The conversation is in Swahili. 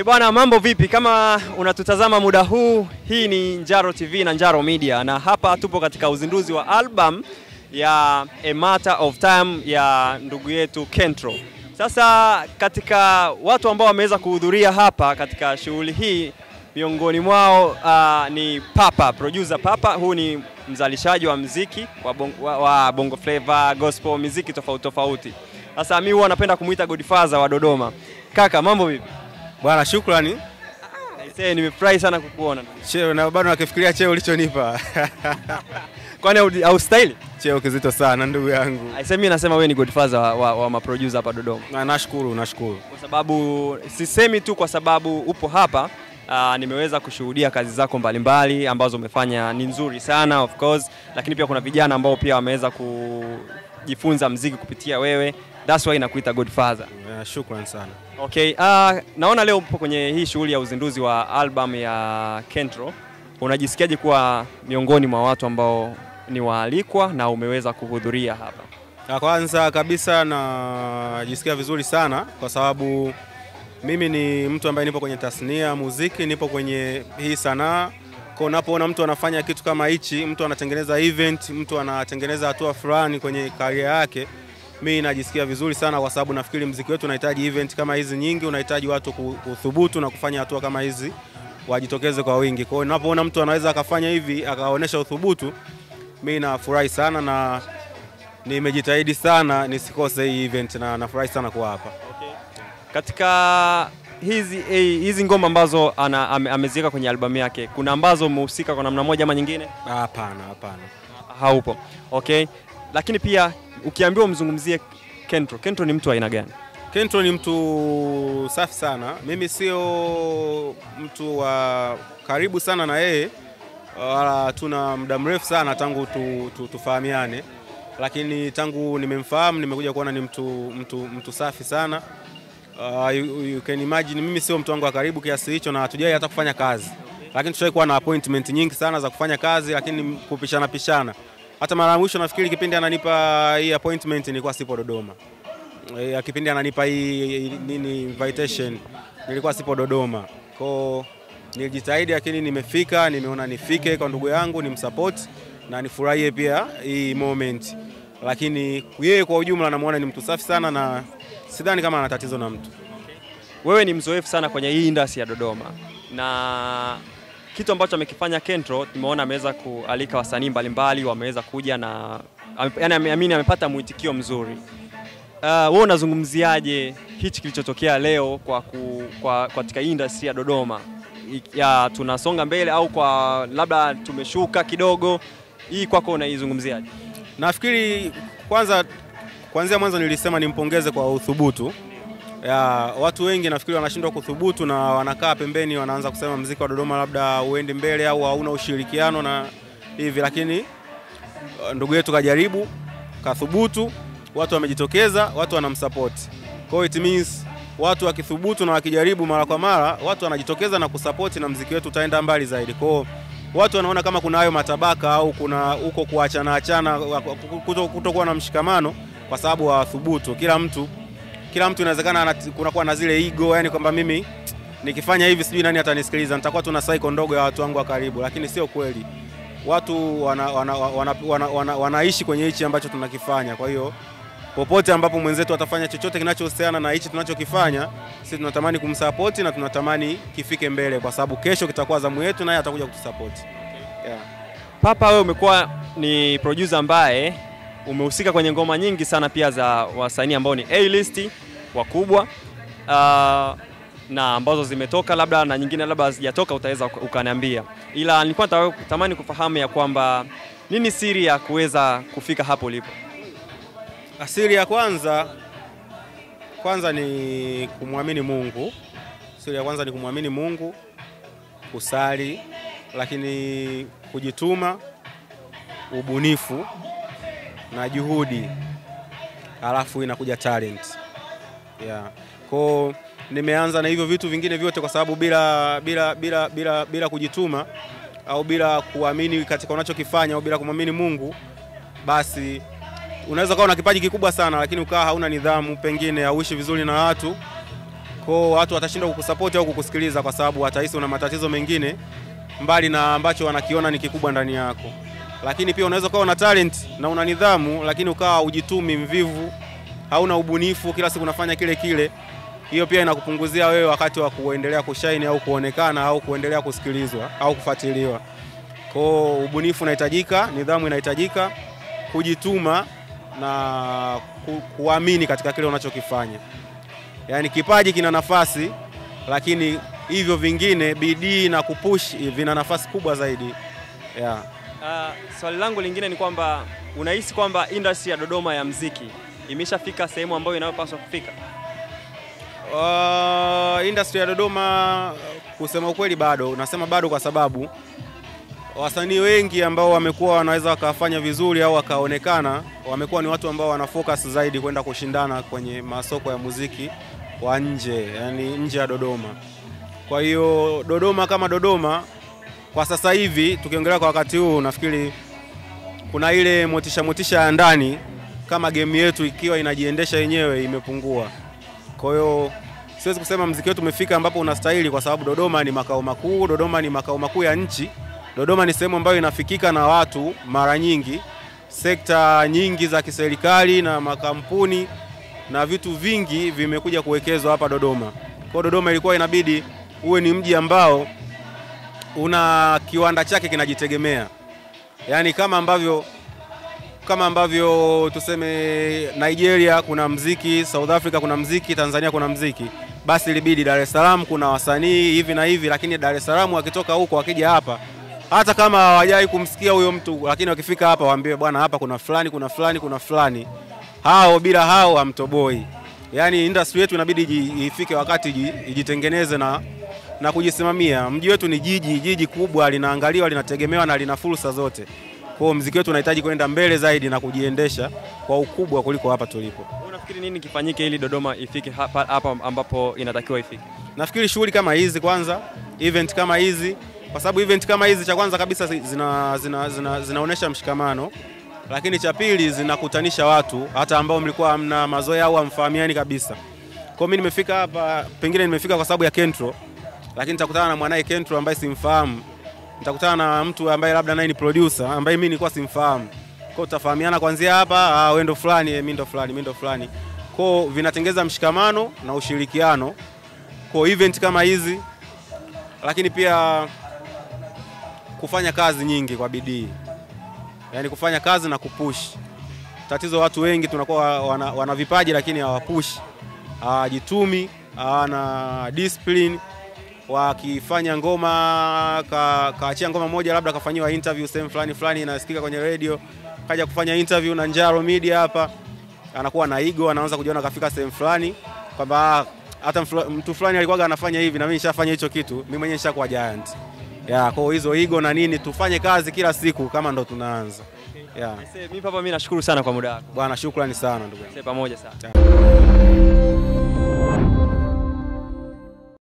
Bwana, mambo vipi? Kama unatutazama muda huu, hii ni Njaro TV na Njaro Media, na hapa tupo katika uzinduzi wa album ya A Matter of Time ya ndugu yetu Kentro. Sasa katika watu ambao wameweza kuhudhuria hapa katika shughuli hii, miongoni mwao ni Papa, producer Papa. Huu ni mzalishaji wa muziki wa Bongo Flava, gospel, muziki tofauti tofauti. Sasa mimi huwa napenda kumuita Godfather wa Dodoma. Kaka, mambo vipi? Bwana, shukrani. Aisee, nimefurahi sana kukuona. Cheo na bado nakifikiria cheo ulichonipa. Kwani au style? Cheo kizito sana ndugu yangu. Aisee, mimi nasema wewe ni Godfather wa maproducer hapa Dodoma. Nashukuru. Kwa sababu sisemi tu kwa sababu upo hapa, nimeweza kushuhudia kazi zako mbalimbali ambazo umefanya ni nzuri sana of course, lakini pia kuna vijana ambao pia wameweza kujifunza muziki kupitia wewe. That's why nakuita Godfather. Shukrani sana. Okay, naona leo upo kwenye hii shughuli ya uzinduzi wa album ya Kentro. Unajisikiaje kuwa miongoni mwa watu ambao ni waalikwa na umeweza kuhudhuria hapa? Kwanza kabisa najisikia vizuri sana kwa sababu mimi ni mtu ambaye nipo kwenye tasnia muziki, nipo kwenye hii sanaa. Kwa unapoona mtu anafanya kitu kama hichi, mtu anatengeneza event, mtu anatengeneza hatua fulani kwenye career yake, mimi najisikia vizuri sana kwa sababu nafikiri muziki wetu unahitaji event kama hizi nyingi, unahitaji watu kuthubutu na kufanya hatua kama hizi wajitokeze kwa wingi. Kwa hiyo ninapoona mtu anaweza akafanya hivi akaonyesha uthubutu, mimi nafurahi sana na nimejitahidi sana nisikose hii event na nafurahi sana kuwa hapa. Okay. Katika hizi ngoma ambazo ameziweka kwenye albamu yake, kuna ambazo umehusika kwa namna moja ama nyingine? Hapana. Haupo. Okay. Lakini pia ukiambiwa umzungumzie Kentro ni mtu wa aina gani? Kentro ni mtu safi sana. Mimi sio mtu wa karibu sana na yeye, wala tuna muda mrefu sana tangu tufahamiane, lakini tangu nimemfahamu nimekuja kuona ni mtu safi sana. You can imagine mimi sio mtu wangu wa karibu kiasi hicho na hatujai hata kufanya kazi, lakini tushawahi kuwa na appointment nyingi sana za kufanya kazi, lakini kupishana. Hata mara ya mwisho nafikiri kipindi ananipa hii appointment nilikuwa sipo Dodoma. Kipindi ananipa hii invitation nilikuwa sipo Dodoma. Kwa nilijitahidi, lakini nimefika, nimeona nifike kwa ndugu yangu nimsupport na nifurahie pia hii moment. Lakini yeye kwa ujumla namuona ni mtu safi sana na sidhani kama ana tatizo na mtu. Wewe ni mzoefu sana kwenye hii industry ya Dodoma, na kitu ambacho amekifanya Kentro, tumeona ameweza kualika wasanii mbalimbali, wameweza kuja na yani amepata mwitikio mzuri. Wewe unazungumziaje hichi kilichotokea leo kwa katika industry ya Dodoma? Tunasonga mbele au kwa labda tumeshuka kidogo? Hii kwako unaizungumziaje? Nafikiri kuanzia mwanzo nilisema nimpongeze kwa uthubutu. Watu wengi nafikiri wanashindwa kuthubutu na wanakaa pembeni, wanaanza kusema muziki wa Dodoma labda uende mbele au hauna ushirikiano na hivi, lakini ndugu yetu kajaribu, kathubutu, watu wamejitokeza, watu wanamsupport. Kwa hiyo it means watu wakithubutu na wakijaribu mara kwa mara, watu wanajitokeza na kusupport na muziki wetu utaenda mbali zaidi. Kwa hiyo watu wanaona kama kuna hayo matabaka au kuna huko kuachana kutokuwa na mshikamano kwa sababu hawathubutu. Kila mtu inawezekana kunakuwa na zile ego, yani kwamba mimi nikifanya hivi sijui nani atanisikiliza, nitakuwa tuna cycle ndogo ya watu wangu wa karibu, lakini sio kweli. Watu wanaishi kwenye hichi ambacho tunakifanya. Kwa hiyo popote ambapo mwenzetu atafanya chochote kinachohusiana na hichi tunachokifanya, sisi tunatamani kumsupport na tunatamani kifike mbele kwa sababu kesho kitakuwa zamu yetu naye atakuja kutusupport. Yeah. Papa, wewe umekuwa ni producer ambaye umehusika kwenye ngoma nyingi sana pia za wasanii ambao ni A-list wakubwa, na ambazo zimetoka labda na nyingine labda hazijatoka, utaweza ukaniambia. Ila nilikuwa natamani kufahamu ya kwamba nini siri ya kuweza kufika hapo ulipo? Siri ya kwanza ni kumwamini Mungu. Siri ya kwanza ni kumwamini Mungu, kusali, lakini kujituma, ubunifu na juhudi, alafu inakuja talent. Kwa nimeanza na hivyo vitu vingine vyote kwa sababu bila kujituma au bila kuamini katika unachokifanya au bila kumwamini Mungu, basi unaweza kuwa una kipaji kikubwa sana lakini ukawa hauna nidhamu, pengine hauishi vizuri na watu. Kwa watu watashindwa kukusupport au kukusikiliza kwa sababu watahisi una matatizo mengine mbali na ambacho wanakiona ni kikubwa ndani yako. Lakini pia unaweza kuwa una talent na una nidhamu, lakini ukawa hujitumi, mvivu, hauna ubunifu, kila siku unafanya kile kile. Hiyo pia inakupunguzia wewe wakati wa kuendelea kushine au kuonekana au kuendelea kusikilizwa au kufuatiliwa. Kwa ubunifu unahitajika, nidhamu inahitajika, kujituma na kuamini katika kile unachokifanya. Yaani kipaji kina nafasi, lakini hivyo vingine, bidii na kupush, vina nafasi kubwa zaidi. Yeah. Swali langu lingine ni kwamba unahisi kwamba industry ya Dodoma ya muziki imeshafika sehemu ambayo inayopaswa kufika? Industry ya Dodoma kusema ukweli bado. Nasema bado kwa sababu wasanii wengi ambao wamekuwa wanaweza wakafanya vizuri au wakaonekana, wamekuwa ni watu ambao wana focus zaidi kwenda kushindana kwenye masoko ya muziki wa nje, yani nje ya Dodoma. Kwa hiyo Dodoma kama Dodoma kwa sasa hivi tukiongelea kwa wakati huu, nafikiri kuna ile motisha ya ndani kama game yetu ikiwa inajiendesha yenyewe imepungua. Kwa hiyo siwezi kusema muziki wetu umefika ambapo unastahili kwa sababu Dodoma ni makao makuu, Dodoma ni makao makuu ya nchi. Dodoma ni sehemu ambayo inafikika na watu mara nyingi, sekta nyingi za kiserikali na makampuni na vitu vingi vimekuja kuwekezwa hapa Dodoma. Kwa Dodoma ilikuwa inabidi uwe ni mji ambao una kiwanda chake kinajitegemea. Yaani kama ambavyo tuseme Nigeria kuna muziki, South Africa kuna muziki, Tanzania kuna muziki, basi ilibidi Dar es Salaam kuna wasanii hivi na hivi, lakini Dar es Salaam wakitoka huko wakija hapa, hata kama hawajai kumsikia huyo mtu, lakini wakifika hapa waambie bwana hapa kuna fulani, kuna fulani, kuna fulani. Hao bila hao hamtoboi. Yaani industry yetu inabidi ifike wakati ijitengeneze na kujisimamia. Mji wetu ni jiji kubwa, linaangaliwa, linategemewa na lina fursa zote. Kwa hiyo muziki wetu unahitaji kwenda mbele zaidi na kujiendesha kwa ukubwa kuliko hapa tulipo. Unafikiri nini kifanyike ili Dodoma ifike hapa ambapo inatakiwa ifike? Nafikiri shughuli kama hizi kwanza, event kama hizi, kwa sababu event kama hizi cha kwanza kabisa zinaonesha mshikamano, lakini cha pili zinakutanisha watu hata ambao mlikuwa hamna mazoea au hamfahamiani kabisa. Kwa mimi nimefika hapa, pengine nimefika kwa sababu ya Kentro, lakini nitakutana na mwanae Kentro ambaye simfahamu. Nitakutana na mtu ambaye labda naye ni producer ambaye mimi nilikuwa simfahamu. Kwa hiyo tutafahamiana kuanzia hapa, wewe ndo fulani, mimi ndo fulani, mimi ndo fulani. Kwa hiyo vinatengeza mshikamano na ushirikiano kwa event kama hizi, lakini pia kufanya kazi nyingi kwa bidii. Yaani kufanya kazi na kupush. Tatizo watu wengi tunakuwa wana vipaji lakini hawapush. Hawajitumi, hawana discipline. Wakifanya ngoma, kaachia ngoma moja labda kafanyiwa interview sehemu fulani inasikika kwenye radio, kaja kufanya interview na Njaro Media hapa, anakuwa na ego, anaanza kujiona kafika sehemu fulani kwamba hata mtu fulani alikuwa anafanya hivi na mimi nishafanya hicho kitu, mimi mwenyewe nishakuwa giant. Kwa hizo ego na nini, tufanye kazi kila siku kama ndo tunaanza. Mimi papa, mimi nashukuru sana kwa muda wako. Bwana, shukrani sana ndugu. Pamoja sana.